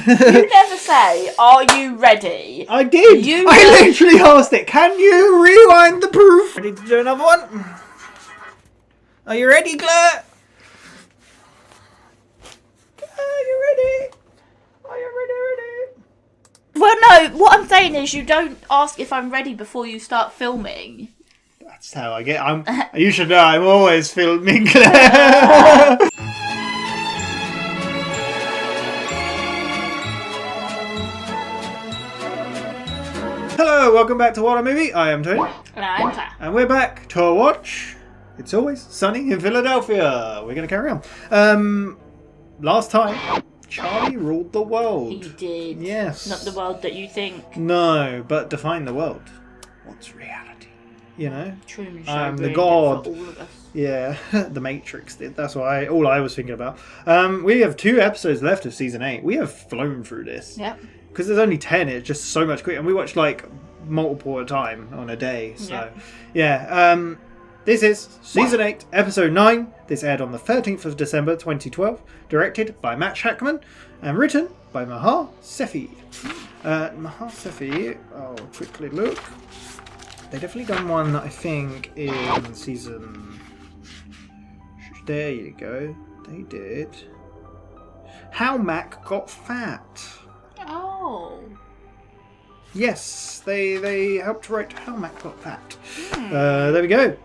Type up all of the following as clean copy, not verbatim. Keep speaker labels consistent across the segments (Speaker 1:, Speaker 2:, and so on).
Speaker 1: You never say, "Are you ready?"
Speaker 2: I did. I literally asked it. Can you rewind the proof? Ready to do another one? Are you ready, Claire? Are you ready? Are you ready?
Speaker 1: Well, no. What I'm saying is, you don't ask if I'm ready before you start filming.
Speaker 2: That's how I get. You should know. I'm always filming, Claire. Hello, welcome back to WhatAreMovie. I am Tony.
Speaker 1: And I'm Claire.
Speaker 2: And we're back to watch It's Always Sunny in Philadelphia. We're going to carry on. Last time, Charlie ruled the world.
Speaker 1: He did.
Speaker 2: Yes.
Speaker 1: Not the world that you think.
Speaker 2: No, but define the world. What's reality? You know?
Speaker 1: Truman Show
Speaker 2: I'm the
Speaker 1: really
Speaker 2: god.
Speaker 1: did for all of us.
Speaker 2: Yeah, the Matrix did. That's all I was thinking about. We have 2 episodes left of season 8. We have flown through this.
Speaker 1: Yep.
Speaker 2: Because there's only 10, it's just so much quicker. And we watched like multiple at a time on a day. So, yeah. This is season 8, episode 9. This aired on the 13th of December 2012. Directed by Matt Shakman and written by Mehar, Sethi. Mehar, Sethi, I'll quickly look. They definitely done one, I think, in season... There you go. They did. How Mac Got Fat.
Speaker 1: Oh.
Speaker 2: Yes, they helped write How Mac Got Fat. There we go.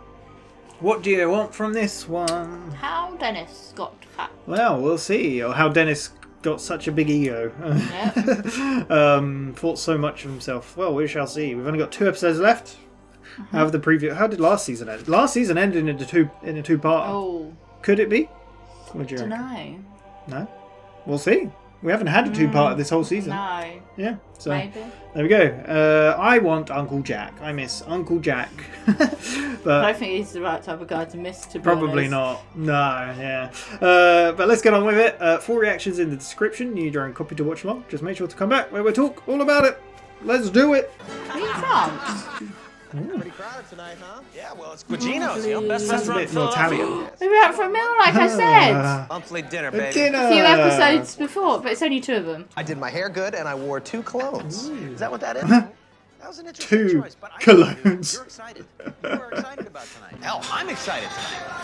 Speaker 2: What do you want from this one?
Speaker 1: How Dennis got fat.
Speaker 2: Well, we'll see. Or how Dennis got such a big ego.
Speaker 1: Yep.
Speaker 2: Thought so much of himself. Well, we shall see. We've only got 2 episodes left. Out of the preview. How did last season end? Last season ended in a two-part.
Speaker 1: Oh.
Speaker 2: Could it be? What do you reckon?
Speaker 1: Dunno.
Speaker 2: No? We'll see. We haven't had a 2-part this whole season.
Speaker 1: No.
Speaker 2: Yeah. So
Speaker 1: Maybe.
Speaker 2: there we go. I want Uncle Jack. I miss Uncle Jack. But
Speaker 1: I don't think he's the right type of guy to miss, to be
Speaker 2: probably
Speaker 1: honest.
Speaker 2: not. No, yeah. But let's get on with it. 4 reactions in the description. You need your own copy to watch along. Just make sure to come back where we talk all about it. Let's do it.
Speaker 1: Are you in France?
Speaker 3: Pretty crowded tonight, huh? Yeah, well, it's Gugino's, you know, best
Speaker 2: Sounds a
Speaker 3: restaurant in
Speaker 2: bit more Italian.
Speaker 3: Philadelphia.
Speaker 1: We were out for a meal, like I said.
Speaker 3: Monthly dinner, baby.
Speaker 2: Dinner.
Speaker 1: A few episodes before, but it's only 2 of them.
Speaker 3: I did my hair good, and I wore 2 colognes. Is that what that is? That was an interesting
Speaker 2: 2
Speaker 3: choice, but I
Speaker 2: colognes.
Speaker 3: You're excited. You are excited about tonight. Hell, I'm excited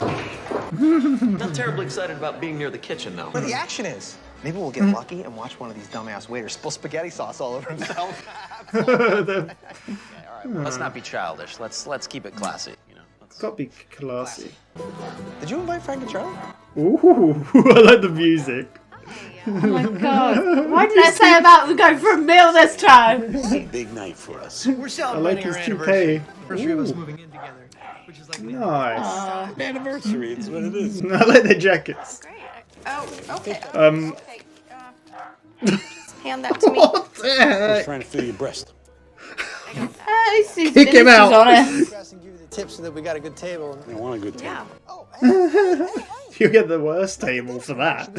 Speaker 3: tonight.
Speaker 4: Not terribly excited about being near the kitchen, though.
Speaker 3: Where the action is. Maybe we'll get lucky and watch one of these dumbass waiters spill spaghetti sauce all over himself.
Speaker 4: All right, well, let's not be childish. Let's keep it classy, you know.
Speaker 2: Got to be classy.
Speaker 3: Did you invite Frank and Charlie?
Speaker 2: Ooh, I like the music.
Speaker 1: Oh my god. Why did I say about going for a meal this time?
Speaker 5: It's a big night for us.
Speaker 3: We're
Speaker 2: I like
Speaker 3: celebrating
Speaker 2: his
Speaker 3: our
Speaker 2: toupee.
Speaker 3: anniversary of us moving in together, which is like
Speaker 2: Nice.
Speaker 5: An anniversary, it's what it is.
Speaker 2: I like the jackets.
Speaker 6: Oh, okay.
Speaker 2: Okay.
Speaker 6: Just hand that to me.
Speaker 2: What the
Speaker 5: I was
Speaker 2: heck?
Speaker 5: trying to feel your breast.
Speaker 1: At least his
Speaker 2: Kick him
Speaker 1: finish is
Speaker 2: out.
Speaker 1: honest.
Speaker 3: and give you the tips so that we got a good table.
Speaker 5: I want a good time.
Speaker 6: Yeah.
Speaker 2: You get the worst table for that.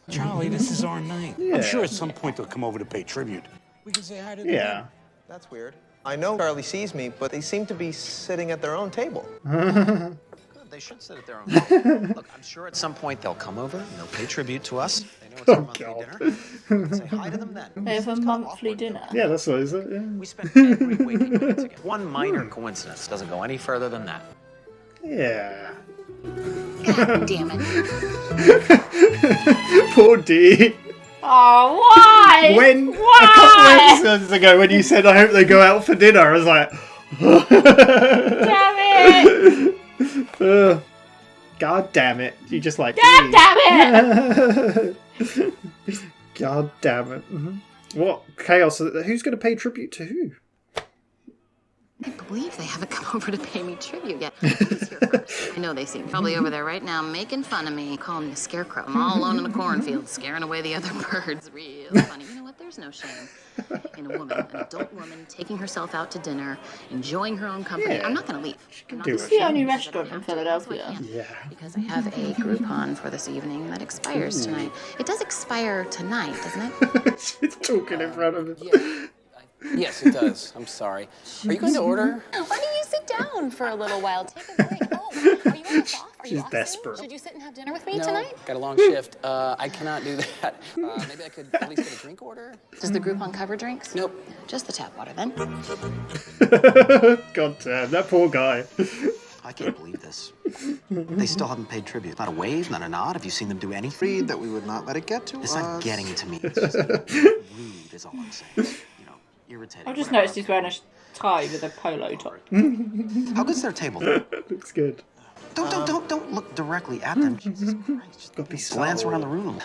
Speaker 5: Charlie, this is our night.
Speaker 2: Yeah.
Speaker 5: I'm sure at some point they'll come over to pay tribute. We can say hi to them.
Speaker 2: Yeah.
Speaker 3: That's weird. I know Charlie sees me, but they seem to be sitting at their own table.
Speaker 4: Good, they should sit at their own table. Look, I'm sure at some point they'll come over and they'll pay tribute to us. They know it's our monthly dinner. Say hi to them then.
Speaker 1: They have a monthly dinner.
Speaker 2: Yeah, that's what it is. Yeah.
Speaker 4: We spend every waking minute together. One minor coincidence doesn't go any further than that.
Speaker 2: Yeah.
Speaker 6: God damn it.
Speaker 2: Poor D.
Speaker 1: Oh, why?
Speaker 2: When a
Speaker 1: Why?
Speaker 2: couple episodes ago, when you said I hope they go out for dinner, I was like,
Speaker 1: Damn it.
Speaker 2: God damn it! You just like
Speaker 1: God damn it.
Speaker 2: God damn it! What chaos? Who's going to pay tribute to who?
Speaker 6: I believe they haven't come over to pay me tribute yet. He's here first. I know they seem probably over there right now making fun of me, calling me a scarecrow. I'm all alone in the cornfield, scaring away the other birds. Real funny. You know what? There's no shame in a woman, an adult woman, taking herself out to dinner, enjoying her own company.
Speaker 2: Yeah.
Speaker 6: I'm not going to leave. I'm not
Speaker 2: do
Speaker 6: gonna
Speaker 2: it.
Speaker 1: It's the only
Speaker 6: leave.
Speaker 1: restaurant in Philadelphia.
Speaker 2: Yeah.
Speaker 6: Because I have a Groupon for this evening that expires tonight. It does expire tonight, doesn't it?
Speaker 2: She's talking in front of him.
Speaker 7: Yes, it does. I'm sorry. Are you going to order?
Speaker 6: Why don't you sit down for a little while? Take a break. Oh, are you almost off? Are you
Speaker 2: She's
Speaker 6: off
Speaker 2: desperate.
Speaker 6: soon? Should you sit and have dinner with me
Speaker 7: No,
Speaker 6: tonight?
Speaker 7: got a long shift. I cannot do that. Maybe I could at least get a drink order?
Speaker 6: Does the Groupon cover drinks?
Speaker 7: Nope.
Speaker 6: Just the tap water then.
Speaker 2: God damn, that poor guy.
Speaker 4: I can't believe this. They still haven't paid tribute. Not a wave, not a nod. Have you seen them do anything?
Speaker 3: Agreed that we would not let it get to
Speaker 4: It's
Speaker 3: us.
Speaker 4: not getting to me. It's just rude is all I'm saying. You know, irritating.
Speaker 1: I've just
Speaker 4: whatever.
Speaker 1: noticed he's wearing a tie with a polo top.
Speaker 4: How good's their table?
Speaker 2: Looks good.
Speaker 4: Don't look directly at them. Jesus Christ. Just
Speaker 2: Gotta be
Speaker 4: glance
Speaker 2: subtle.
Speaker 4: around the room.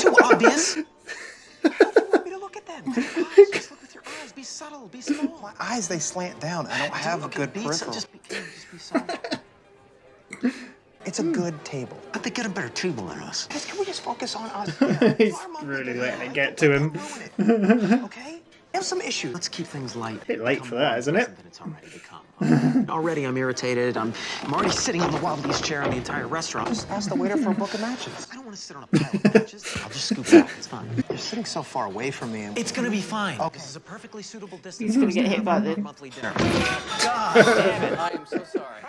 Speaker 4: Too obvious. You want me to look at them? Just look with your eyes. Be subtle. Be small.
Speaker 3: My eyes, they slant down. I don't have a good peripheral.
Speaker 4: Just be subtle.
Speaker 3: It's a good table.
Speaker 4: But they get a better table than us.
Speaker 3: Guys, can we just focus on us?
Speaker 2: He's really letting it get to him.
Speaker 3: Okay? We have some issues.
Speaker 4: Let's keep things light.
Speaker 2: Bit late for that, isn't it?
Speaker 4: It's already become. Already I'm irritated. I'm already sitting on the Wallabies chair in the entire restaurant.
Speaker 3: Just ask the waiter for a book of matches.
Speaker 4: I don't want to sit on a pile of matches. I'll just scoop back. It's fine.
Speaker 3: You're sitting so far away from me.
Speaker 4: It's gonna be fine.
Speaker 3: Okay.
Speaker 4: This is a perfectly suitable distance.
Speaker 1: He's gonna get hit by the...
Speaker 4: monthly dinner.
Speaker 7: God damn it. I am so sorry.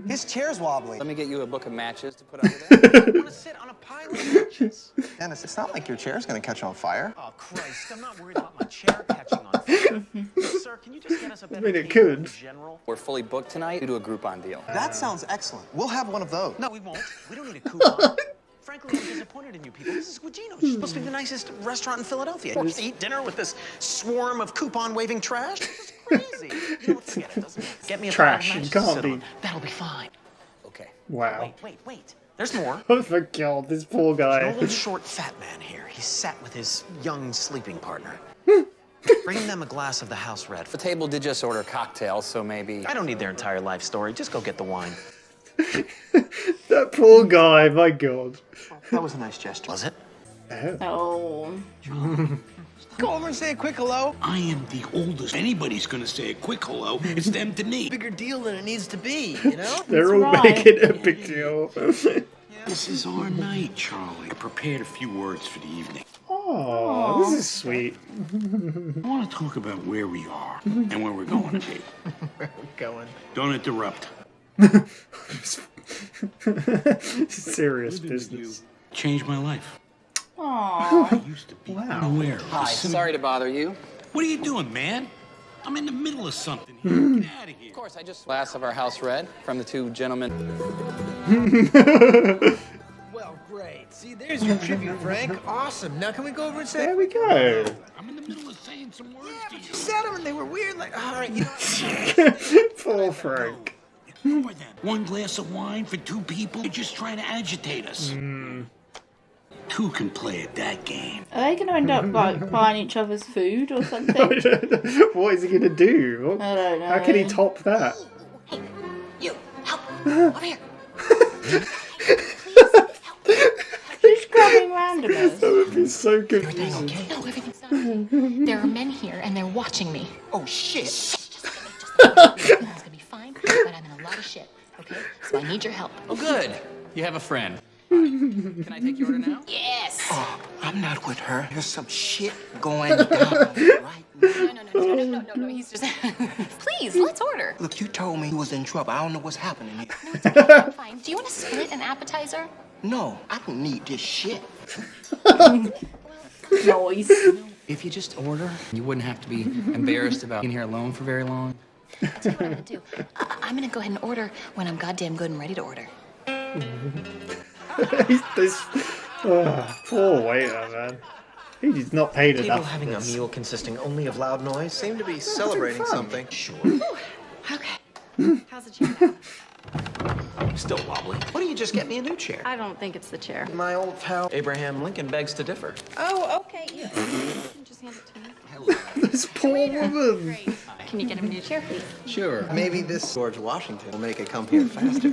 Speaker 3: His chair's wobbly.
Speaker 7: Let me get you a book of matches to put under there.
Speaker 4: I want to sit on a pile of matches.
Speaker 3: Dennis, it's not like your chair's gonna catch on fire.
Speaker 4: Oh, Christ. I'm not worried about my chair catching on fire. Sir, can you just get us a better
Speaker 2: mean, it
Speaker 4: table
Speaker 2: could.
Speaker 4: in general?
Speaker 7: We're fully booked tonight due to a Groupon deal.
Speaker 3: That sounds excellent. We'll have one of those.
Speaker 4: No, we won't. We don't need a coupon. Frankly, I'm disappointed in you people. This is Guigino's. It's supposed to be the nicest restaurant in Philadelphia. You eat dinner with this swarm of coupon-waving trash? This is crazy. You know what? Forget it. Doesn't matter. Get me a
Speaker 2: Trash,
Speaker 4: pile of
Speaker 2: you
Speaker 4: matches to
Speaker 2: can't
Speaker 4: sit
Speaker 2: be-
Speaker 4: on. That'll be fine.
Speaker 7: Okay.
Speaker 2: Wow.
Speaker 4: Wait. There's more.
Speaker 2: Oh my god, this poor
Speaker 4: An
Speaker 2: guy.
Speaker 4: old, short, fat man here. He's sat with his young sleeping partner. Bring them a glass of the house red.
Speaker 7: The table did just order cocktails, so maybe...
Speaker 4: I don't need their entire life story. Just go get the wine.
Speaker 2: That poor guy, my god.
Speaker 3: That was a nice gesture.
Speaker 4: Was it?
Speaker 1: Oh.
Speaker 3: Go over and say a quick hello.
Speaker 5: I am the oldest. If anybody's gonna say a quick hello, it's them to me.
Speaker 3: Bigger deal than it needs to be, you know?
Speaker 2: They're all
Speaker 1: right.
Speaker 2: making a big deal.
Speaker 5: This is our night, Charlie. I prepared a few words for the evening.
Speaker 2: Oh, this is sweet.
Speaker 5: I want to talk about where we are and where we're going to be.
Speaker 3: Going.
Speaker 5: Don't interrupt.
Speaker 2: Serious
Speaker 5: You
Speaker 2: business.
Speaker 5: changed my life.
Speaker 1: Aww.
Speaker 5: I used to be unaware of
Speaker 7: Hi,
Speaker 5: the
Speaker 7: sorry to bother you.
Speaker 5: What are you doing, man? I'm in the middle of something here. Get out of here.
Speaker 7: Of course, I just... Glass of our house red from the two gentlemen.
Speaker 3: Well, great. See, there's your tribute, Frank. Awesome. Now can we go over and say...
Speaker 2: There we go.
Speaker 5: I'm in the middle of saying some words to
Speaker 3: You
Speaker 5: you.
Speaker 3: said them and they were weird. Like, all right, you know...
Speaker 2: Poor Frank.
Speaker 5: More than one glass of wine for two people. You're just trying to agitate us. Two can play at that game.
Speaker 1: Are they going to end up like buying each other's food or something?
Speaker 2: What is he gonna do?
Speaker 1: I don't know.
Speaker 2: How can he top that?
Speaker 6: Hey, you, help. Over here. Please, help.
Speaker 1: Who's grabbing randomers?
Speaker 2: That would be so confusing.
Speaker 6: No, everything's fine. There are men here and they're watching me.
Speaker 3: Oh, shit.
Speaker 6: Just everything's gonna be fine, but I'm in a lot of shit, okay? So I need your help.
Speaker 7: Oh, good. You have a friend. Can I take your order now?
Speaker 6: Yes!
Speaker 3: Oh, I'm not with her. There's some shit going down right now.
Speaker 6: No, he's just... Please, let's order.
Speaker 3: Look, you told me he was in trouble. I don't know what's happening here.
Speaker 6: No, it's okay, I'm fine. Do you want to split an appetizer?
Speaker 3: No, I don't need this shit.
Speaker 1: Noise.
Speaker 7: If you just order, you wouldn't have to be embarrassed about being here alone for very long.
Speaker 6: I'll tell you what I'm gonna do. I'm gonna go ahead and order when I'm goddamn good and ready to order.
Speaker 2: Poor waiter, man. He's not paid
Speaker 4: People
Speaker 2: enough.
Speaker 4: having a meal consisting only of loud noise seem to be celebrating something. Sure.
Speaker 6: Okay. How's the chair now?
Speaker 4: Still wobbly. Why don't you just get me a new chair?
Speaker 6: I don't think it's the chair.
Speaker 4: My old pal Abraham Lincoln begs to differ.
Speaker 6: Oh, okay. Yeah. Just hand it to me.
Speaker 2: This poor woman.
Speaker 6: Great. Can you get him a new chair, please?
Speaker 7: Sure.
Speaker 3: Maybe this George Washington will make it come here faster.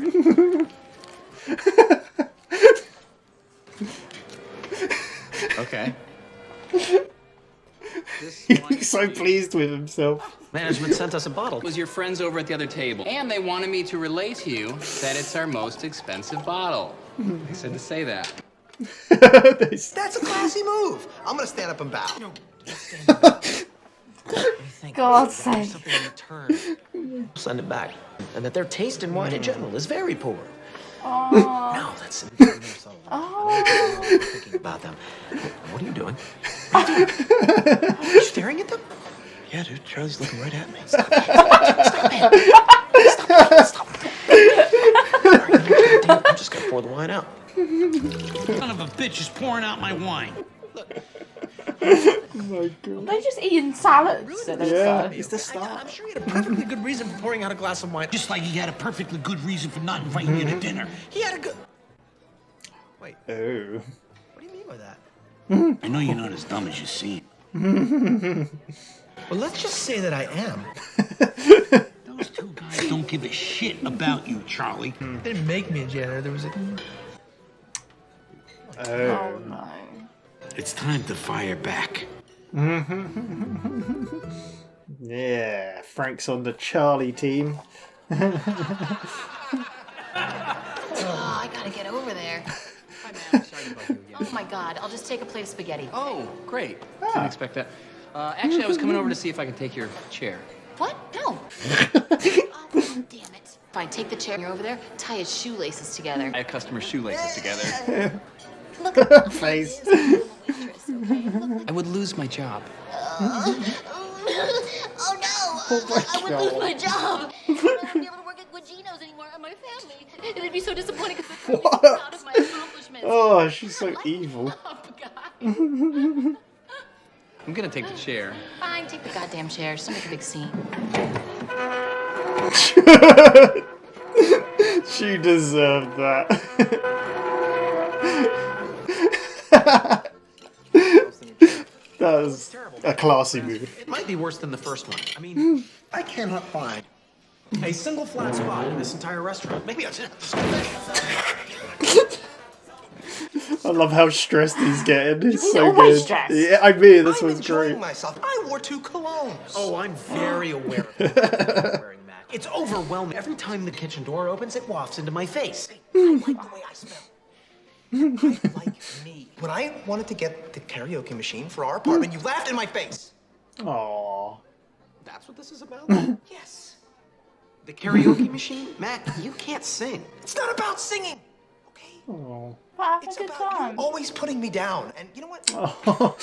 Speaker 7: Okay.
Speaker 2: He looks so pleased with himself.
Speaker 4: Management sent us a bottle.
Speaker 7: It was your friends over at the other table. And they wanted me to relay to you that it's our most expensive bottle. They said to say that.
Speaker 3: That's a classy move. I'm gonna stand up and bow.
Speaker 1: God's sake.
Speaker 4: Something in return. Send it back. And that their taste in wine in general is very poor.
Speaker 1: Oh.
Speaker 4: No, that's thinking about them. What are you doing? Are you staring at them? Yeah, dude. Charlie's looking right at me. Stop, man. Stop. I'm just gonna pour the wine out.
Speaker 5: Son of a bitch is pouring out my wine.
Speaker 2: Oh my god.
Speaker 1: They're just eating salads. So
Speaker 2: Yeah,
Speaker 1: so.
Speaker 2: it's the start.
Speaker 4: I'm sure he had a perfectly good reason for pouring out a glass of wine.
Speaker 5: Just like he had a perfectly good reason for not inviting you to dinner.
Speaker 4: He had a good... Wait,
Speaker 2: Oh.
Speaker 4: what do you mean by that?
Speaker 5: I know you're not as dumb as you seem.
Speaker 4: Well, let's just say that I am.
Speaker 5: Those two guys don't give a shit about you, Charlie.
Speaker 4: They didn't make me a janitor. There was a...
Speaker 1: Oh no.
Speaker 5: It's time to fire back.
Speaker 2: Yeah, Frank's on the Charlie team.
Speaker 6: Oh, I gotta get over there.
Speaker 7: Hi, ma'am. Sorry to bother you again.
Speaker 6: Oh my god, I'll just take a plate of spaghetti.
Speaker 7: Oh, great. Didn't expect that. Actually, I was coming over to see if I could take your chair.
Speaker 6: What? No. Oh, damn it. Fine, take the chair. You're over there. Tie his shoelaces together.
Speaker 7: I have customer shoelaces together.
Speaker 6: Look at
Speaker 2: Face.
Speaker 7: I would lose my job.
Speaker 6: Oh no! I would lose my job. I wouldn't be able to work at Guagino's anymore and my family. It'd be so disappointing because I'm so proud of my accomplishments.
Speaker 2: Oh, she's so evil.
Speaker 7: I'm gonna take the chair.
Speaker 6: Fine, take the goddamn chair. Just don't make a big scene.
Speaker 2: She deserved that. That was a classy move.
Speaker 4: It might be worse than the first one. I mean, I cannot find a single flat spot in this entire restaurant. Maybe I'll just...
Speaker 2: I love how stressed he's getting. He's
Speaker 1: He's
Speaker 2: so
Speaker 1: always
Speaker 2: good.
Speaker 1: stressed.
Speaker 2: Yeah, I mean, this
Speaker 3: I'm
Speaker 2: was
Speaker 3: enjoying
Speaker 2: great.
Speaker 3: myself. I wore 2 colognes.
Speaker 4: Oh, I'm very aware of that. Wearing Mac. It's overwhelming. Every time the kitchen door opens, it wafts into my face.
Speaker 3: I like the way I smell. I like me. When I wanted to get the karaoke machine for our apartment, you laughed in my face.
Speaker 2: Aww.
Speaker 4: That's what this is about? Yes. The karaoke machine? Mac, you can't sing.
Speaker 3: It's not about singing. Okay?
Speaker 2: Aww.
Speaker 1: But have
Speaker 3: It's
Speaker 1: a good
Speaker 3: about
Speaker 1: time.
Speaker 3: you always putting me down. And you know what?
Speaker 2: Oh,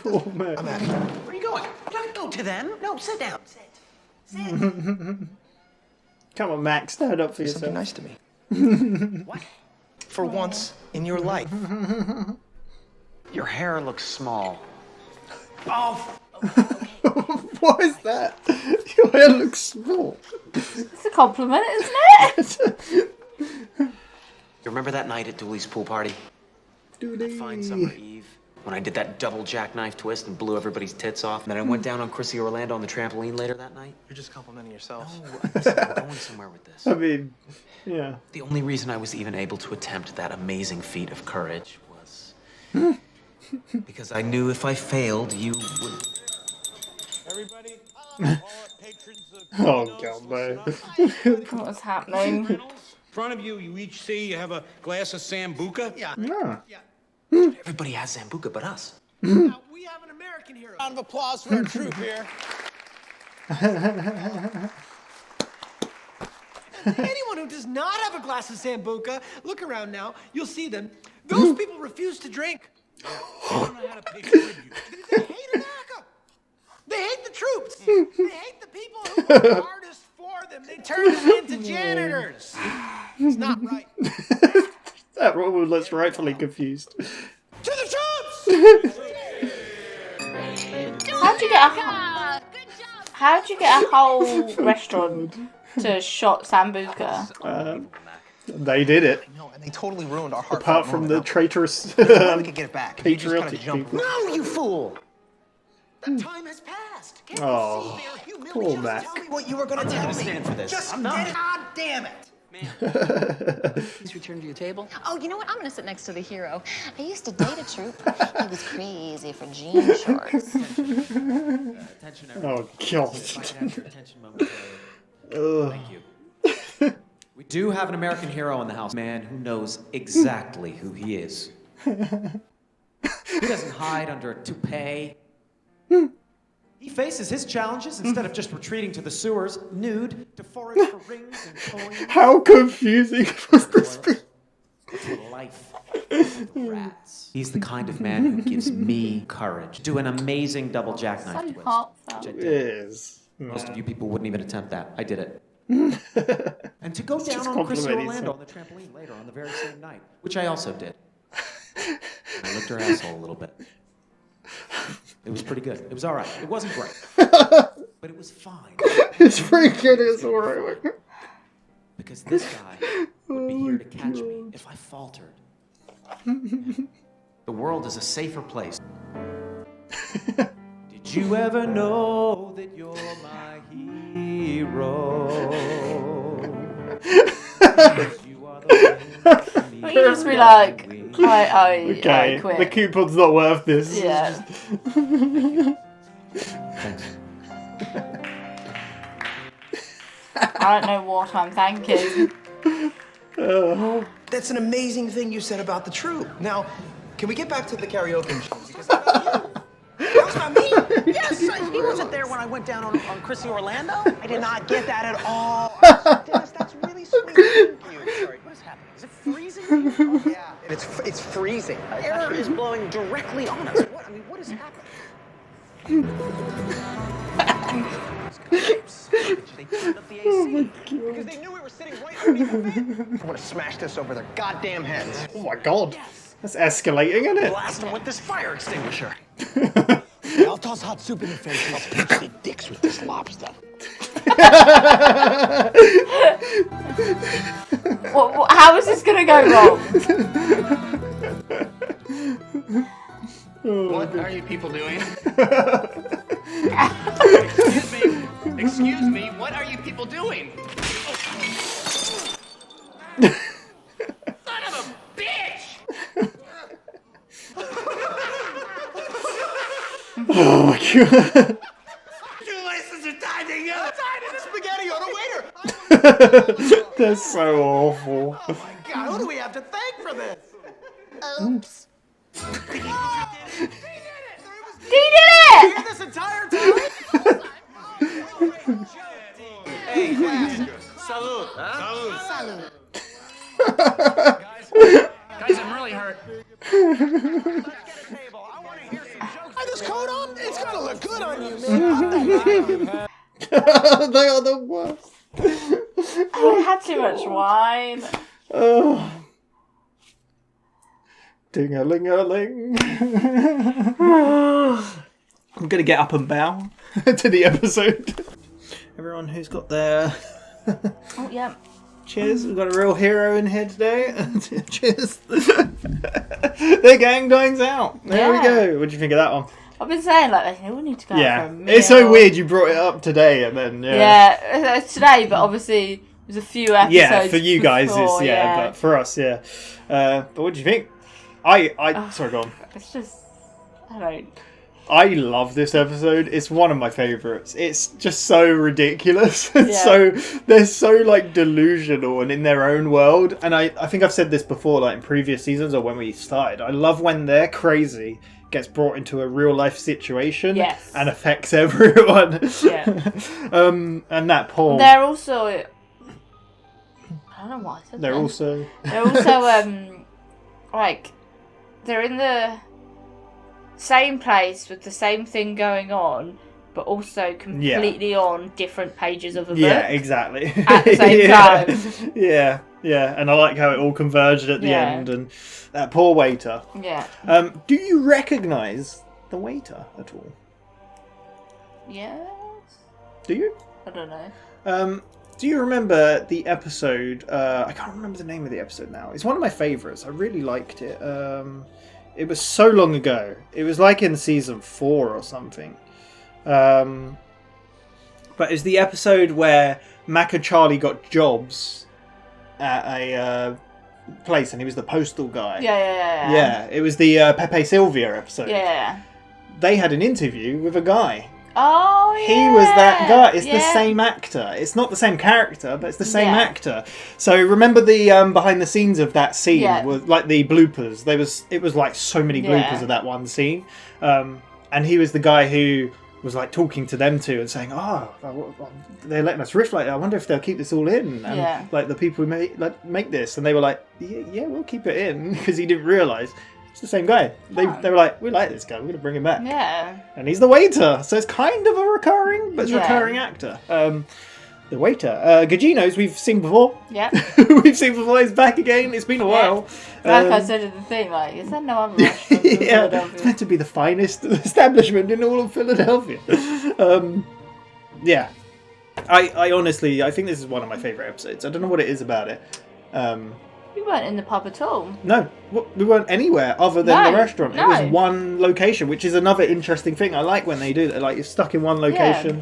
Speaker 2: poor man.
Speaker 3: I'm out.
Speaker 4: Where are you going? Don't go to them. No, sit down. Sit.
Speaker 2: Come on, Max, stand up for
Speaker 3: Say something
Speaker 2: yourself.
Speaker 3: nice to me. What? For once in your life.
Speaker 4: Your hair looks small. Oh,
Speaker 2: What is that? Your hair looks small.
Speaker 1: It's a compliment, isn't it?
Speaker 4: you remember that night at Dooley's pool party? Fine summer eve. When I did that double jackknife twist and blew everybody's tits off. And then I went down on Chrissy Orlando on the trampoline later that night.
Speaker 3: You're just complimenting yourself.
Speaker 4: Oh, listen, I'm going somewhere with this.
Speaker 2: I mean, yeah.
Speaker 4: The only reason I was even able to attempt that amazing feat of courage was because I knew if I failed, you would.
Speaker 5: Everybody, all our patrons.
Speaker 2: Oh, God, man.
Speaker 1: What's happening?
Speaker 5: In front of you, you each see you have a glass of Sambuca.
Speaker 4: Yeah.
Speaker 2: Yeah.
Speaker 4: Everybody has Zambuca but us.
Speaker 5: Now, we have an American hero. Round of applause for our troop here.
Speaker 8: Anyone who does not have a glass of Sambuca, look around now, you'll see them. Those people refuse to drink.
Speaker 5: I don't know how to pay tribute.
Speaker 8: They hate America. They hate the troops. They hate the people who work hardest for them. They turn them into janitors. It's not right.
Speaker 2: That one was rightfully confused.
Speaker 8: To the troops!
Speaker 1: How'd you get a whole restaurant to shot Sambuca?
Speaker 2: They did it.
Speaker 3: No, and they totally ruined our heart.
Speaker 2: Apart from the traitorous
Speaker 3: We could get it back. You just
Speaker 2: patriotic
Speaker 3: kinda jump.
Speaker 2: people.
Speaker 4: No, you fool!
Speaker 3: That time has passed. Can't
Speaker 2: Oh,
Speaker 3: you see their humiliation?
Speaker 2: poor
Speaker 3: Just
Speaker 2: Mac.
Speaker 3: tell me what you were going to tell me.
Speaker 4: stand for this.
Speaker 3: Just
Speaker 4: I'm not.
Speaker 3: get it. God damn it.
Speaker 7: Please return to your table.
Speaker 6: Oh, you know what? I'm gonna sit next to the hero. I used to date a troop. He was crazy for jean shorts.
Speaker 7: Attention, everyone.
Speaker 2: Oh, God.
Speaker 7: If I can have your attention momentarily.
Speaker 2: Ugh.
Speaker 7: Thank you. We do have an American hero in the house, a man who knows exactly who he is. He doesn't hide under a toupee.
Speaker 8: He faces his challenges instead of just retreating to the sewers, nude, to forage for rings and coins.
Speaker 2: How confusing must this be?
Speaker 8: That's what life is with rats. He's the kind of man who gives me courage. Do an amazing double jackknife
Speaker 1: So
Speaker 8: twist.
Speaker 1: heartfelt.
Speaker 8: Which I
Speaker 2: It
Speaker 8: did.
Speaker 2: is.
Speaker 8: Most of you people wouldn't even attempt that. I did it. And to go down
Speaker 2: just
Speaker 8: on Chrissy
Speaker 2: complimenting
Speaker 8: Orlando on the trampoline later on the very same night, which I also did. And I licked her asshole a little bit. It was pretty good. It was all right. It wasn't great, but it was fine.
Speaker 2: It's pretty good. It's alright.
Speaker 8: Because this guy would be here to catch me if I faltered. The world is a safer place. Did you ever know that you're my hero? You are the one for me.
Speaker 1: But you just be like, I
Speaker 2: Okay,
Speaker 1: quit.
Speaker 2: the coupon's not worth this.
Speaker 1: Yeah.
Speaker 8: Thanks.
Speaker 1: I don't know what I'm thanking.
Speaker 3: That's an amazing thing you said about the troop. Now, can we get back to the karaoke machine? Because that was not me.
Speaker 4: Yes, he wasn't there when I went down on Chrissy Orlando. I did not get that at all. Dennis, that's really sweet. Thank you. Sorry, what is happening? Is it freezing? Oh,
Speaker 3: Yeah, and it's freezing.
Speaker 4: air is blowing directly on us. What is happening? They turned up the AC
Speaker 3: Because they knew we were sitting right underneath the vent. I want to smash this over their goddamn heads.
Speaker 2: Oh my god. That's escalating, isn't it?
Speaker 4: blast them with this fire extinguisher.
Speaker 5: I'll toss hot soup in the face. I'll pinch their dicks with this lobster.
Speaker 1: How is this gonna go wrong?
Speaker 7: What are you people doing? Excuse me, what are you people doing? Son of a bitch!
Speaker 2: Oh my god.
Speaker 7: Shoelaces are tied together!
Speaker 3: Spaghetti on a waiter.
Speaker 2: That's so awful.
Speaker 3: Oh my god, who do we have to thank for this?
Speaker 6: Oops.
Speaker 1: He did it!
Speaker 3: This entire time? Hey, class. Salud.
Speaker 6: Salud.
Speaker 7: Guys, I'm really hurt.
Speaker 3: This coat on? It's gonna look good on you, man.
Speaker 2: They are the worst.
Speaker 1: I had too much wine.
Speaker 2: Oh. Ding-a-ling-a-ling. I'm going to get up and bow to the episode. Everyone who's got their...
Speaker 1: Oh, yeah.
Speaker 2: Cheers, we've got a real hero in here today. Cheers. The gang dines out. There we
Speaker 1: Yeah.
Speaker 2: go. What do you think of that one?
Speaker 1: I've been saying, like, we need to go out for
Speaker 2: Yeah.
Speaker 1: a meal.
Speaker 2: It's so weird you brought it up today and then...
Speaker 1: Yeah, it's today, but obviously there's a few episodes.
Speaker 2: Yeah, for you guys,
Speaker 1: before,
Speaker 2: it's, but for us, yeah. But what do you think? Sorry, go on.
Speaker 1: It's just, I don't.
Speaker 2: I love this episode. It's one of my favourites. It's just so ridiculous.
Speaker 1: Yeah.
Speaker 2: They're so like delusional and in their own world. And I think I've said this before, like in previous seasons or when we started. I love when they're crazy gets brought into a real life situation and affects everyone.
Speaker 1: Yeah.
Speaker 2: And that Paul.
Speaker 1: They're also. I don't know why I said
Speaker 2: They're
Speaker 1: that.
Speaker 2: also.
Speaker 1: They're also like they're in the same place with the same thing going on, but also completely on different pages of a book.
Speaker 2: Yeah, exactly.
Speaker 1: At the same time.
Speaker 2: Yeah, yeah. And I like how it all converged at the end. And that poor waiter.
Speaker 1: Yeah.
Speaker 2: Do you recognise the waiter at all?
Speaker 1: Yes.
Speaker 2: Do you?
Speaker 1: I don't know.
Speaker 2: Do you remember the episode? I can't remember the name of the episode now. It's one of my favourites. I really liked it. It was so long ago. It was like in season 4 or something. But it's the episode where Mac and Charlie got jobs at a place, and he was the postal guy.
Speaker 1: Yeah.
Speaker 2: Yeah, it was the Pepe Sylvia episode.
Speaker 1: Yeah.
Speaker 2: They had an interview with a guy.
Speaker 1: Oh, yeah.
Speaker 2: He was that guy. It's the same actor. It's not the same character, but it's the same actor. So remember the behind the scenes of that scene with like the bloopers. It was like so many bloopers of that one scene. And he was the guy who was like talking to them two and saying, they're letting us riff like that. I wonder if they'll keep this all in. And like the people who make this, and they were like, yeah, we'll keep it in, because he didn't realise it's the same guy. They were like, we like this guy, we're going to bring him back.
Speaker 1: Yeah.
Speaker 2: And he's the waiter, so it's kind of a recurring, but it's a recurring actor. The waiter. Gugino's we've seen before.
Speaker 1: Yeah.
Speaker 2: We've seen before, he's back again. It's been a while.
Speaker 1: Like I said in the thing, like, is there no other restaurant in Philadelphia?
Speaker 2: It's meant to be the finest establishment in all of Philadelphia. Yeah. I honestly, I think this is one of my favourite episodes. I don't know what it is about it.
Speaker 1: We weren't in the pub at all.
Speaker 2: No, we weren't anywhere other than the restaurant. It was one location, which is another interesting thing. I like when they do that. Like, you're stuck in one location.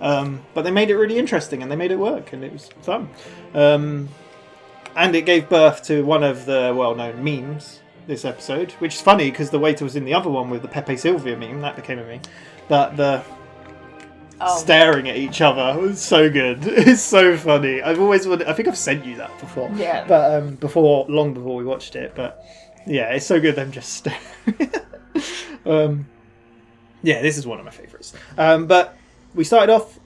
Speaker 2: Yeah. But they made it really interesting, and they made it work, and it was fun. And it gave birth to one of the well-known memes this episode, which is funny because the waiter was in the other one with the Pepe Sylvia meme. That became a meme. But the staring at each other was so good. It's so funny. I've always wanted, I think I've sent you that before.
Speaker 1: Yeah.
Speaker 2: But long before we watched it. But yeah, it's so good them just staring. Yeah, this is one of my favourites. But we started off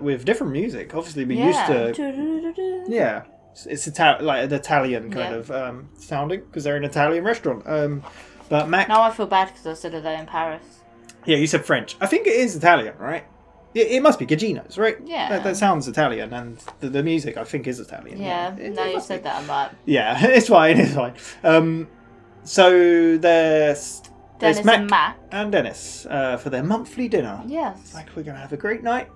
Speaker 2: with different music. Obviously, we used to. Yeah, it's like an Italian kind of sounding because they're an Italian restaurant. But Mac.
Speaker 1: Now I feel bad because I said they're in Paris.
Speaker 2: Yeah, you said French. I think it is Italian, right? It must be Gugino's, right?
Speaker 1: Yeah.
Speaker 2: That sounds Italian, and the music I think is Italian.
Speaker 1: Yeah. Now you said that, I'm like.
Speaker 2: Yeah, it's fine. It's fine. So there's.
Speaker 1: Dennis and Mac.
Speaker 2: And Dennis for their monthly dinner.
Speaker 1: Yes.
Speaker 2: It's like, we're going to have a great night.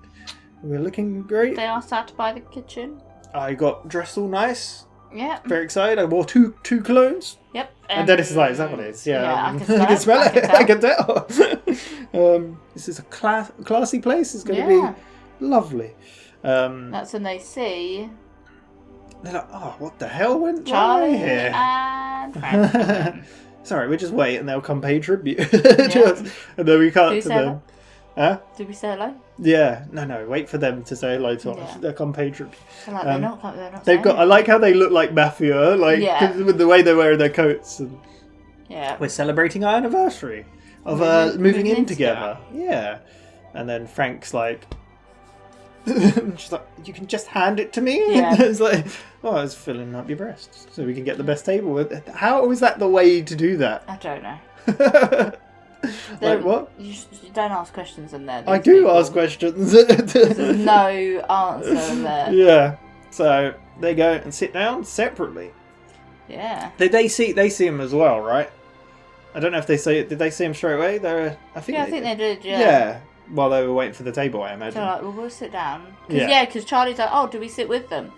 Speaker 2: We're looking great.
Speaker 1: They are sat by the kitchen.
Speaker 2: I got dressed all nice.
Speaker 1: Yeah.
Speaker 2: Very excited. I wore two colognes.
Speaker 1: Yep.
Speaker 2: And Dennis is like, is that what it is?
Speaker 1: Yeah,
Speaker 2: I can smell it. I can tell. This is a classy place. It's going to be lovely.
Speaker 1: That's when they see...
Speaker 2: They're like, oh, what the hell went
Speaker 1: Charlie
Speaker 2: here?
Speaker 1: And Frank.
Speaker 2: Sorry, we just wait and they'll come pay tribute to us. And then we cut to them. Huh?
Speaker 1: Did we say hello?
Speaker 2: Yeah. No, wait for them to say hello to us. They'll come pay tribute.
Speaker 1: Like, they're not
Speaker 2: they've got. I like how they look like mafia, like with the way they're wearing their coats. And we're celebrating our anniversary of moving in together. Yeah. And then Frank's like, she's like, you can just hand it to me.
Speaker 1: Yeah.
Speaker 2: It's like, oh, I was filling up your breasts so we can get the best table. How is that the way to do that?
Speaker 1: I don't know.
Speaker 2: Like what?
Speaker 1: You don't ask questions in there.
Speaker 2: I do ask questions.
Speaker 1: There's no answer in there.
Speaker 2: Yeah. So they go and sit down separately.
Speaker 1: Yeah.
Speaker 2: They see him as well, right? I don't know if they see it. Did they see him straight away? I think they
Speaker 1: did. Yeah.
Speaker 2: Yeah. While they were waiting for the table, I imagine.
Speaker 1: So like, well, we'll sit down. Because Charlie's like, oh, do we sit with them?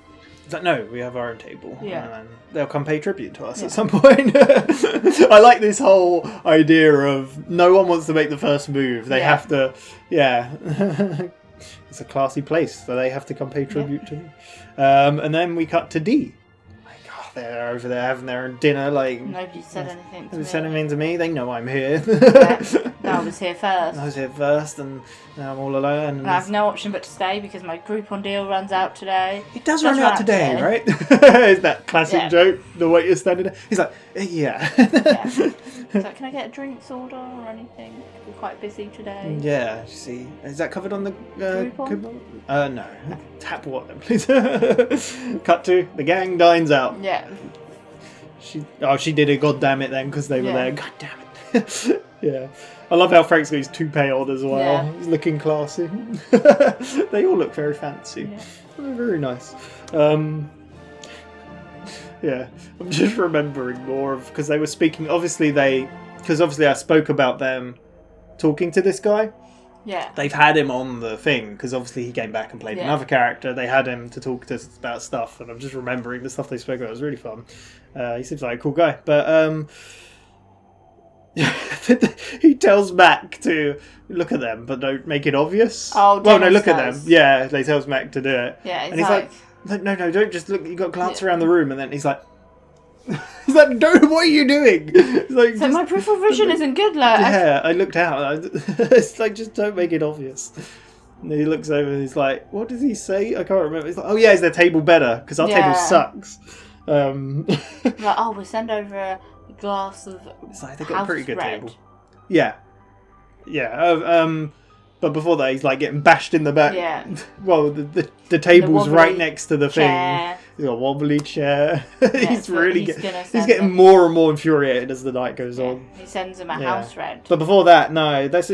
Speaker 2: It's like, no, we have our own table.
Speaker 1: Yeah.
Speaker 2: And they'll come pay tribute to us at some point. I like this whole idea of no one wants to make the first move. They have to, it's a classy place, so they have to come pay tribute to me. And then we cut to D. They're over there having their own dinner. Like
Speaker 1: nobody said anything to me.
Speaker 2: Nobody said anything to me. They know I'm here.
Speaker 1: I was here first.
Speaker 2: I was here first, and now I'm all alone.
Speaker 1: And I have no option but to stay because my Groupon deal runs out today.
Speaker 2: It does run out today, right? Is that classic joke? The waiter standing there. He's like, yeah.
Speaker 1: He's like, can I get a drinks order or anything? We're quite busy today.
Speaker 2: Yeah. See, is that covered on the
Speaker 1: Groupon?
Speaker 2: No. Tap water, please. Cut to the gang dines out.
Speaker 1: Yeah.
Speaker 2: She did it. God damn it, then, because they were there. God damn it. Yeah. I love how Frank's got his toupee on as well.
Speaker 1: Yeah.
Speaker 2: He's looking classy. They all look very fancy.
Speaker 1: Yeah.
Speaker 2: Very nice. Yeah. I'm just remembering more of because they were speaking. Obviously, I spoke about them talking to this guy.
Speaker 1: Yeah.
Speaker 2: They've had him on the thing because obviously he came back and played another character. They had him to talk to us about stuff, and I'm just remembering the stuff they spoke about. It was really fun. He seems like a cool guy, but he tells Mac to look at them, but don't make it obvious.
Speaker 1: Oh,
Speaker 2: well, no, look
Speaker 1: does.
Speaker 2: at them. Yeah, they tells Mac to do it.
Speaker 1: Yeah,
Speaker 2: and he's like, no, don't just look. You got to glance around the room, and then he's like. He's like, don't, what are you doing? Like,
Speaker 1: so my peripheral vision isn't good, like.
Speaker 2: Yeah, I looked out. It's like, just don't make it obvious. And he looks over and he's like, what does he say? I can't remember. He's like, oh yeah, is their table better? Because our table sucks.
Speaker 1: Like, oh, we'll send over a glass of
Speaker 2: it's like, they've got a pretty good
Speaker 1: red.
Speaker 2: table. Yeah. Yeah. But before that, he's like getting bashed in the back.
Speaker 1: Yeah.
Speaker 2: Well, the table's right next to the
Speaker 1: chair.
Speaker 2: thing. He's got a wobbly chair.
Speaker 1: Yeah,
Speaker 2: he's really
Speaker 1: he's
Speaker 2: getting more and more infuriated as the night goes on.
Speaker 1: He sends him a house red.
Speaker 2: But before that, no, that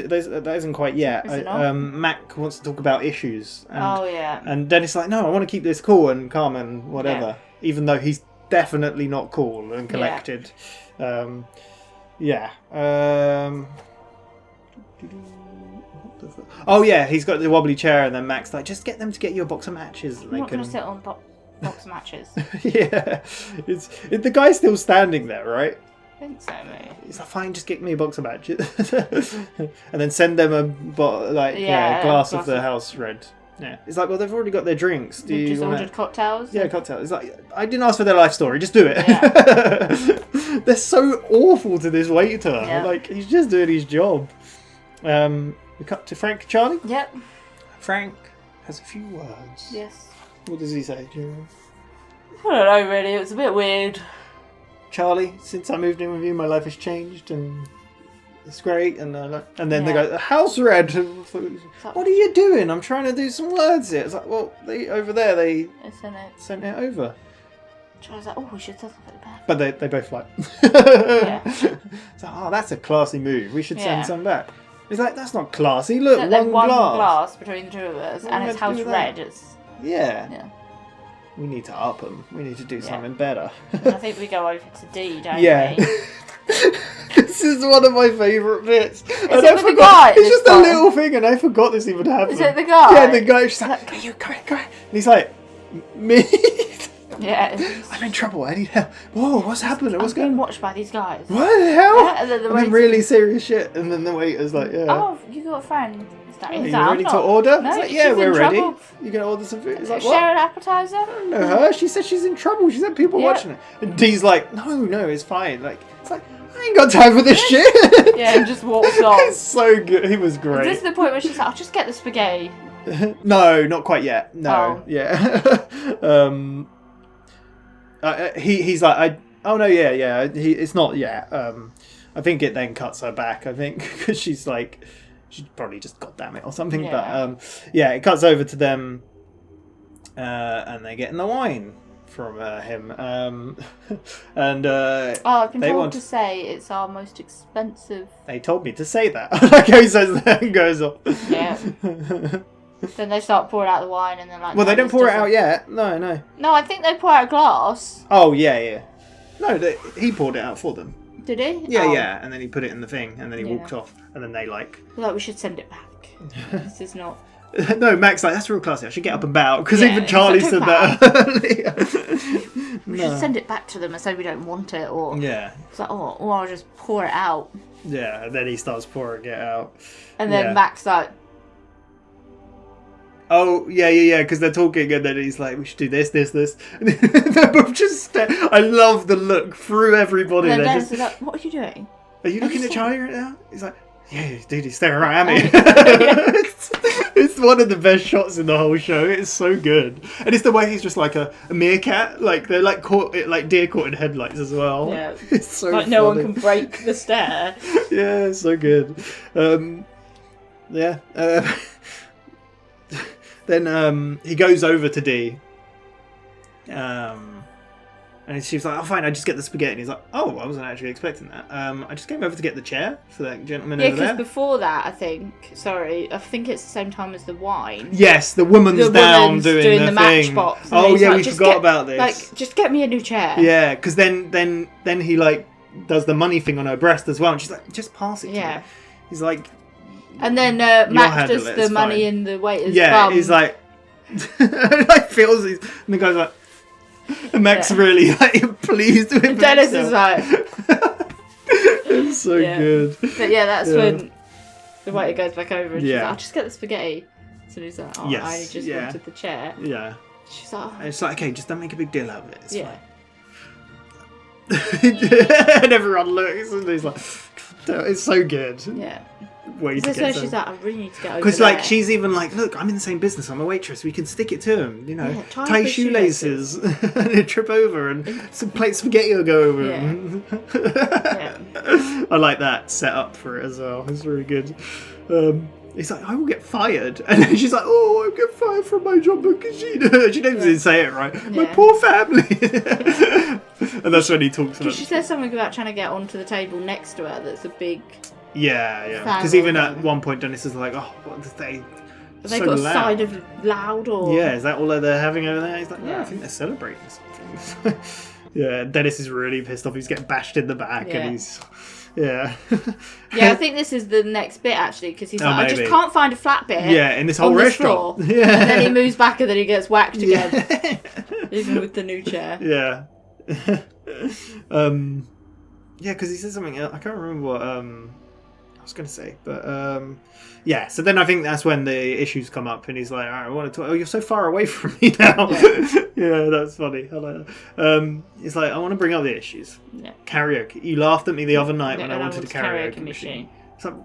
Speaker 2: isn't quite yet.
Speaker 1: Is it not?
Speaker 2: Mac wants to talk about issues. And,
Speaker 1: yeah.
Speaker 2: And Dennis is like, no, I want to keep this cool and calm and whatever. Even though he's definitely not cool and collected. Oh yeah, he's got the wobbly chair, and then Mac's like, just get them to get you a box of matches.
Speaker 1: I'm not going to sit on box of matches.
Speaker 2: Yeah, the guy's still standing there, right?
Speaker 1: I think so, mate.
Speaker 2: He's like, fine, just get me a box of matches, and then send them a glass of the house red. Yeah, it's like, well, they've already got their drinks.
Speaker 1: They've just ordered cocktails.
Speaker 2: Yeah, cocktails. It's like, I didn't ask for their life story. Just do it. Yeah. They're so awful to this waiter. Yeah. Like, he's just doing his job. We cut to Frank and Charlie.
Speaker 1: Yep.
Speaker 2: Frank has a few words.
Speaker 1: Yes.
Speaker 2: What does he say? Do you know?
Speaker 1: I don't know, really. It was a bit weird.
Speaker 2: Charlie, since I moved in with you, my life has changed, and it's great. And then they go, the house red. What are you doing? I'm trying to do some words here. It's like, well, they sent it over.
Speaker 1: Charlie's like, oh, we should tell something back.
Speaker 2: But they both like. It's like, oh, that's a classy move. We should send some back. He's like, that's not classy. Look, one glass
Speaker 1: between the two of us, and it's house red.
Speaker 2: Yeah. We need to up them. We need to do something better.
Speaker 1: And I think we go over to D, don't we?
Speaker 2: This is one of my favourite bits.
Speaker 1: Is it with the guy?
Speaker 2: It's just a little thing, and I forgot this even happened.
Speaker 1: Is it the guy?
Speaker 2: Yeah, the guy. She's like, "Are you come on. And he's like, me?
Speaker 1: Yeah.
Speaker 2: I'm in trouble. I need help. Whoa, what's happening? What's going on?
Speaker 1: Watched by these guys.
Speaker 2: What the hell?
Speaker 1: Yeah, and then
Speaker 2: really serious shit. And then the waiter's like, yeah.
Speaker 1: Oh, you got a friend.
Speaker 2: Are you ready to order?
Speaker 1: No,
Speaker 2: it's like, yeah, we're ready.
Speaker 1: Trouble.
Speaker 2: You gonna order some food? It's like,
Speaker 1: share an appetizer?
Speaker 2: I don't know her. She said she's in trouble. She said people watching it. And Dee's like, no, it's fine. Like, it's like, I ain't got time for this shit.
Speaker 1: Yeah, and just walks off.
Speaker 2: It's so good. He was great.
Speaker 1: This is the point where she's like, I'll just get the spaghetti.
Speaker 2: No, not quite yet. No.
Speaker 1: Oh.
Speaker 2: Yeah. He's like, it's not yet. I think it then cuts her back. I think because she's like, she probably just goddamn it or something.
Speaker 1: Yeah.
Speaker 2: But it cuts over to them, and they're getting the wine from him. And
Speaker 1: I've been told to say it's our most expensive.
Speaker 2: They told me to say that. Like he says that and goes off.
Speaker 1: Yeah. Then they start pouring out the wine, and they're like,
Speaker 2: well, they don't pour it out yet. No.
Speaker 1: No, I think they pour out a glass.
Speaker 2: Oh yeah. No, he poured it out for them.
Speaker 1: Did he?
Speaker 2: Yeah, and then he put it in the thing, and then he walked off, and then they like...
Speaker 1: Like, we should send it back. This is not...
Speaker 2: No, Mac's like, that's real classy, I should get up and bow, because even Charlie said that earlier.
Speaker 1: We should send it back to them and say we don't want it, or...
Speaker 2: Yeah.
Speaker 1: It's like, or I'll just pour it out.
Speaker 2: Yeah, and then he starts pouring it out.
Speaker 1: And then Mac's like...
Speaker 2: Oh, yeah, because they're talking, and then he's like, we should do this. And they're both just I love the look through everybody.
Speaker 1: And then Dennis is like, what are you doing?
Speaker 2: Are you looking at Charlie right now? He's like, yeah, dude, he's staring right at me. It's one of the best shots in the whole show. It's so good. And it's the way he's just like a meerkat. Like, they're like deer caught in headlights as well.
Speaker 1: Yeah.
Speaker 2: It's so
Speaker 1: like
Speaker 2: funny.
Speaker 1: No one can break the stare.
Speaker 2: Yeah, it's so good. Then he goes over to D. And she's like, oh, fine, I just get the spaghetti. And he's like, oh, I wasn't actually expecting that. I just came over to get the chair for that gentleman over there.
Speaker 1: Yeah, because before that, I think it's the same time as the wine.
Speaker 2: Yes, the woman's down doing the
Speaker 1: matchbox.
Speaker 2: Oh, yeah, we forgot about this.
Speaker 1: Like, just get me a new chair.
Speaker 2: Yeah, because then he, like, does the money thing on her breast as well. And she's like, just pass it to me. He's like...
Speaker 1: And then Mac does the money in the waiter's bum.
Speaker 2: He's like... like, feels... And the guy's like... And Mac's really like pleased with him.
Speaker 1: Dennis is like,
Speaker 2: it's so good.
Speaker 1: But that's when the waiter goes back over and she's like, I'll just get the spaghetti. So he's like, oh, I only just wanted the chair.
Speaker 2: Yeah.
Speaker 1: She's like,
Speaker 2: and it's like, okay, just don't make a big deal out of it. It's fine. And everyone looks and he's like, it's so good.
Speaker 1: Yeah.
Speaker 2: way to
Speaker 1: That's
Speaker 2: get
Speaker 1: where
Speaker 2: some.
Speaker 1: she's like, I really need to get over
Speaker 2: Because
Speaker 1: there.
Speaker 2: like she's even like, look, I'm in the same business. I'm a waitress. We can stick it to him. You know,
Speaker 1: Yeah,
Speaker 2: tie
Speaker 1: the
Speaker 2: shoelaces and he'll trip over, and some plate spaghetti will go over him.
Speaker 1: Yeah.
Speaker 2: I like that set up for it as well. It's really good. He's like, I will get fired, and then she's like, oh, I'll get fired from my job because she didn't even say it right. My poor family. And that's when he talks about.
Speaker 1: Because she says something about trying to get onto the table next to her. That's a big.
Speaker 2: Yeah. Because even at one point, Dennis is like, oh, what did they?
Speaker 1: Have they
Speaker 2: so
Speaker 1: got a
Speaker 2: loud.
Speaker 1: side of loud or?
Speaker 2: Yeah, is that all they're having over there? He's like,
Speaker 1: Yeah.
Speaker 2: I think they're celebrating something. Yeah, Dennis is really pissed off. He's getting bashed in the back, and he's. Yeah.
Speaker 1: Yeah, I think this is the next bit actually, because he's like, I just can't find a flat bit.
Speaker 2: Yeah, in this whole restaurant.
Speaker 1: Floor. Yeah. And then he moves back and then he gets whacked again. Even with the new chair.
Speaker 2: Yeah. Yeah, because he said something else. I can't remember what I was going to say, but yeah. So then I think that's when the issues come up, and he's like, "I want to talk." Oh, you're so far away from me now. Yeah, that's funny. I like that. He's like, "I want to bring up the issues."
Speaker 1: Yeah.
Speaker 2: Karaoke. You laughed at me the other night when I wanted a karaoke machine. So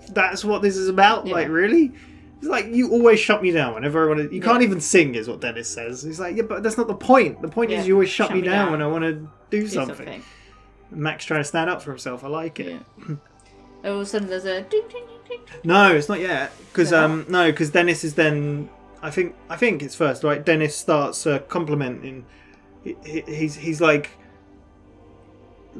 Speaker 2: that's what this is about.
Speaker 1: Yeah.
Speaker 2: Like, really? It's like, you always shut me down whenever I want to. You can't even sing, is what Dennis says. He's like, yeah, but that's not the point. The point is you always shut me down when I want to do something. Max trying to stand up for himself. I like it.
Speaker 1: Yeah. All of a sudden there's a ding ding ding ding.
Speaker 2: No, it's not yet. Because because Dennis is then. I think it's first. Right, Dennis starts complimenting. He's like.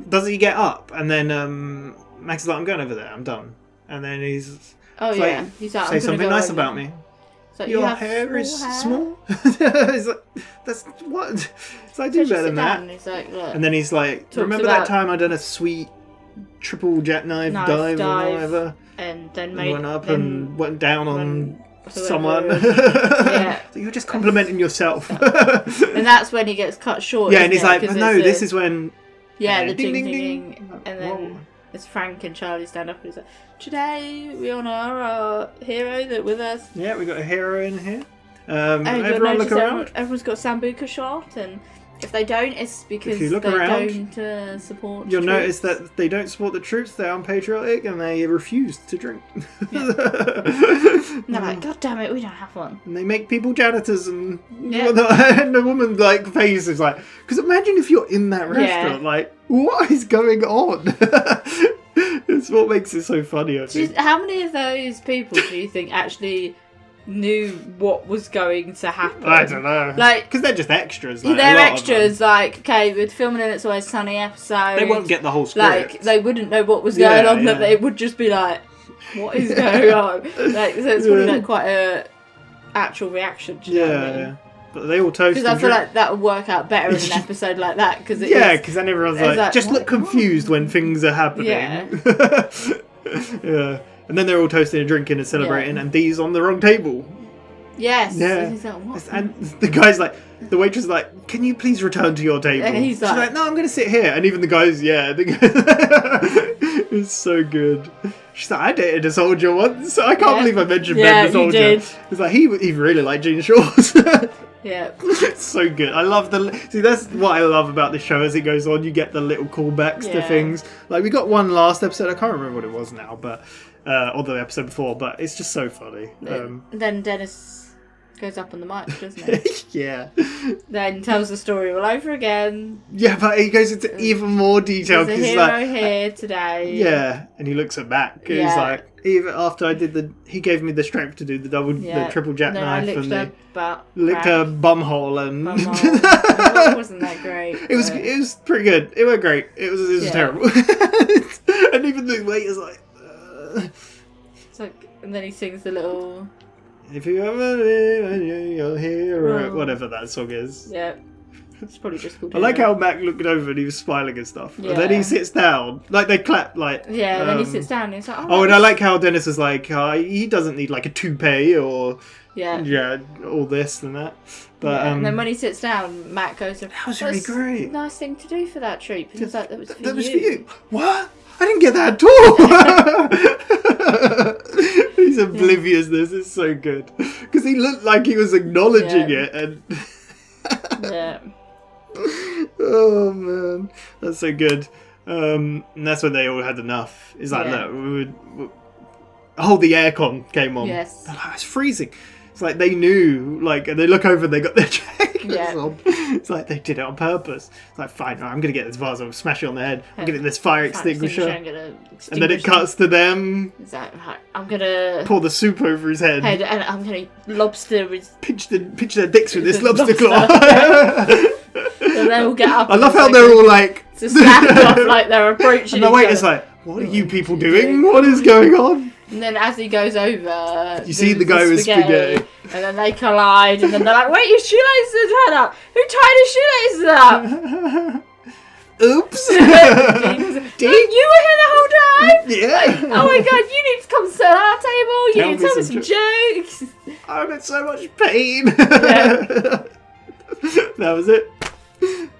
Speaker 2: Does he get up and then Max is like, I'm going over there. I'm done. And then he's.
Speaker 1: Oh yeah.
Speaker 2: Like,
Speaker 1: he's like,
Speaker 2: say something nice about me.
Speaker 1: Like,
Speaker 2: your hair is small. He's like, that's what. It's like, do better than that.
Speaker 1: And, he's like, look,
Speaker 2: and then he's like, remember that time I done a sweet triple jackknife dive or whatever,
Speaker 1: and then
Speaker 2: went up and went down on someone.
Speaker 1: Yeah,
Speaker 2: so you're just complimenting yourself.
Speaker 1: And that's when he gets cut short.
Speaker 2: Yeah, and he's like, but no, this is when.
Speaker 1: Yeah, the ding ding ding, and then it's Frank and Charlie stand up and he's like, today we honour our hero that with us.
Speaker 2: Yeah, we got a hero in here.
Speaker 1: Everyone look around. Everyone's got a Sambuca shot, and if they don't, it's because they don't support.
Speaker 2: You'll
Speaker 1: troops.
Speaker 2: notice that they don't support the troops. They're unpatriotic and they refuse to drink.
Speaker 1: Yeah. They're like, God damn it, we don't have one.
Speaker 2: And they make people janitors and and the woman's like face is like, because imagine if you're in that restaurant, like, what is going on? It's what makes it so funny. I think.
Speaker 1: How many of those people do you think actually knew what was going to happen?
Speaker 2: I don't know.
Speaker 1: Like,
Speaker 2: because they're just extras. Like,
Speaker 1: they're extras. Like, okay, we're filming an It's Always Sunny episode.
Speaker 2: They won't get the whole script.
Speaker 1: Like, they wouldn't know what was going on. That they would just be like, "What is going on?" Like, so it's probably like quite a actual reaction. Do you know what I mean?
Speaker 2: But they all toast.
Speaker 1: Because I feel like that would work out better in an episode like that. Because
Speaker 2: because then everyone's like, just look confused when things are happening. Yeah. And then they're all toasting and drinking and celebrating, and Dee's on the wrong table.
Speaker 1: Yes.
Speaker 2: Yeah.
Speaker 1: And he's like, what?
Speaker 2: And the guy's like, the waitress is like, can you please return to your table?
Speaker 1: And
Speaker 2: she's like, no, I'm going to sit here. And even the guys, it's so good. She's like, I dated a soldier once. I can't believe I mentioned Ben the soldier.
Speaker 1: You did.
Speaker 2: It's like, he really liked jean shorts.
Speaker 1: Yeah.
Speaker 2: It's so good. I love that's what I love about the show as it goes on. You get the little callbacks to things. Like, we got one last episode. I can't remember what it was now, but or the episode before, but it's just so funny.
Speaker 1: Then Dennis goes up on the mic, doesn't he?
Speaker 2: Yeah.
Speaker 1: Then tells the story all over again.
Speaker 2: Yeah, but he goes into even more detail.
Speaker 1: There's a hero here today.
Speaker 2: Yeah, and he looks at Mac. He's like, even after I did he gave me the strength to do the triple jackknife, and licked her bumhole, and
Speaker 1: it wasn't that great.
Speaker 2: It was pretty good. It went great. It was terrible. And even the waiter's like,
Speaker 1: it's like, and then he sings the little.
Speaker 2: If you ever live, you're here, whatever that song is.
Speaker 1: Yeah. It's probably just called.
Speaker 2: I like how Mac looked over and he was smiling and stuff. Yeah. And then he sits down. Like, they clap, like...
Speaker 1: Yeah, and then he sits down and he's like,
Speaker 2: oh, and I like how Dennis is like, he doesn't need, like, a toupee or... Yeah, all this and that. But,
Speaker 1: and then when he sits down, Matt goes, that
Speaker 2: was really great.
Speaker 1: Nice thing to do for that treat. And he's like, that was for
Speaker 2: for you. What? I didn't get that at all. He's oblivious. This is so good. Because he looked like he was acknowledging it. And oh, man. That's so good. And that's when they all had enough. It's like, look, Oh, the aircon came on.
Speaker 1: Yes.
Speaker 2: They're like, it's freezing. It's like they knew, like, and they look over and they got their jackets on. It's like they did it on purpose. It's like, fine, right, I'm going to get this vase, I'm smash it on the head, I'm getting this fire extinguisher.
Speaker 1: I'm gonna
Speaker 2: And then it cuts to them.
Speaker 1: Is that right? I'm gonna
Speaker 2: pour the soup over his head.
Speaker 1: and I'm gonna lobster his...
Speaker 2: Pinch their dicks with this lobster claw.
Speaker 1: And then we'll get up.
Speaker 2: I love how they're all like...
Speaker 1: to stand off like they're approaching
Speaker 2: And the
Speaker 1: each
Speaker 2: waiter's
Speaker 1: other.
Speaker 2: like, what are you people doing? What is going on?
Speaker 1: And then as he goes over,
Speaker 2: You see the guy with spaghetti.
Speaker 1: and then they collide, and then they're like, "Wait, your shoelaces are tied up. Who tied his shoelaces up?"
Speaker 2: Oops.
Speaker 1: Dean, you were here the whole time.
Speaker 2: Yeah.
Speaker 1: Oh my god, you need to come sit at our table. You need to tell me some jokes.
Speaker 2: I'm in so much pain.
Speaker 1: Yeah.
Speaker 2: That was it.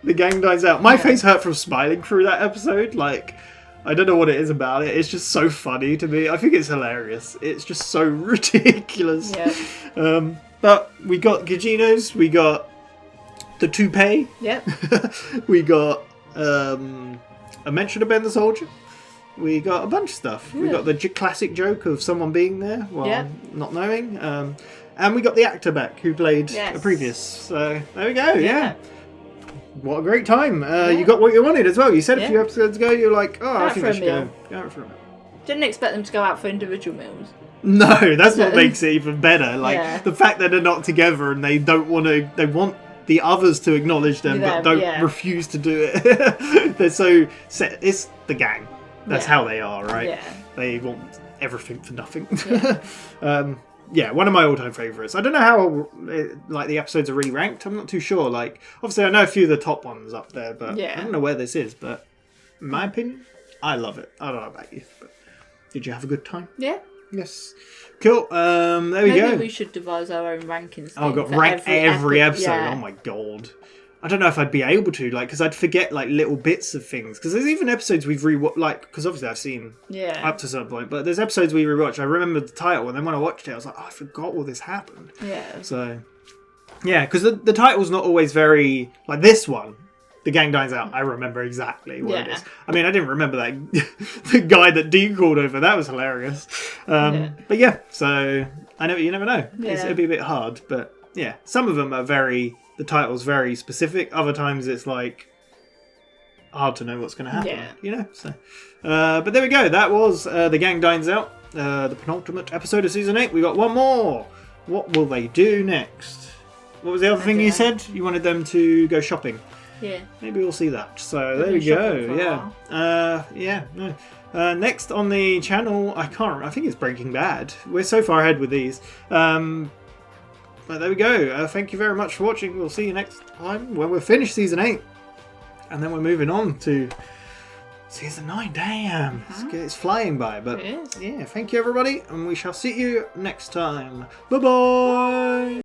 Speaker 2: The gang dies out. My face hurt from smiling through that episode. Like, I don't know what it is about it. It's just so funny to me. I think it's hilarious. It's just so ridiculous.
Speaker 1: Yeah.
Speaker 2: But we got Gugino's. We got the toupee.
Speaker 1: Yep.
Speaker 2: We got a mention of Ben the Soldier. We got a bunch of stuff. We got the classic joke of someone being there while not knowing. And we got the actor back who played a previous. So there we go. Yeah. What a great time. You got what you wanted as well. You said a few episodes ago, you're like, oh, I think I should go out for a meal.
Speaker 1: Didn't expect them to go out for individual meals.
Speaker 2: No, that's what makes it even better. Like, the fact that they're not together and they don't want to, they want the others to acknowledge them, but don't refuse to do it. They're so set. It's the gang. That's how they are, right?
Speaker 1: Yeah.
Speaker 2: They want everything for nothing. Yeah, one of my all-time favourites. I don't know how like the episodes are really ranked. I'm not too sure. Like, obviously, I know a few of the top ones up there, but I don't know where this is. But in my opinion, I love it. I don't know about you, but did you have a good time?
Speaker 1: Yeah.
Speaker 2: Yes. Cool. There we go.
Speaker 1: Maybe we should devise our own rankings.
Speaker 2: Oh, I've got rank every episode.
Speaker 1: Yeah.
Speaker 2: Oh my god. I don't know if I'd be able to, like, because I'd forget like little bits of things. Because there's even episodes we've rewatched, like, because obviously I've seen up to some point, but there's episodes we rewatched. I remembered the title, and then when I watched it, I was like, oh, I forgot all this happened. Yeah. So, yeah, because the title's not always very like this one. The Gang Dines Out. I remember exactly what it is. I mean, I didn't remember that the guy that Dean called over. That was hilarious. But yeah, so you never know. It'd be a bit hard, but yeah, some of them are very. The title's very specific. Other times it's like hard to know what's going to happen. You know. So, but there we go. That was The Gang Dines Out, the penultimate episode of season 8. We got one more. What will they do next? What was the other thing you said? You wanted them to go shopping. Yeah. Maybe we'll see that. So there we go. Next on the channel, I think it's Breaking Bad. We're so far ahead with these. But there we go. Thank you very much for watching. We'll see you next time when we're finished season 8. And then we're moving on to season 9. Damn. It's flying by. But yeah, thank you everybody. And we shall see you next time. Bye-bye.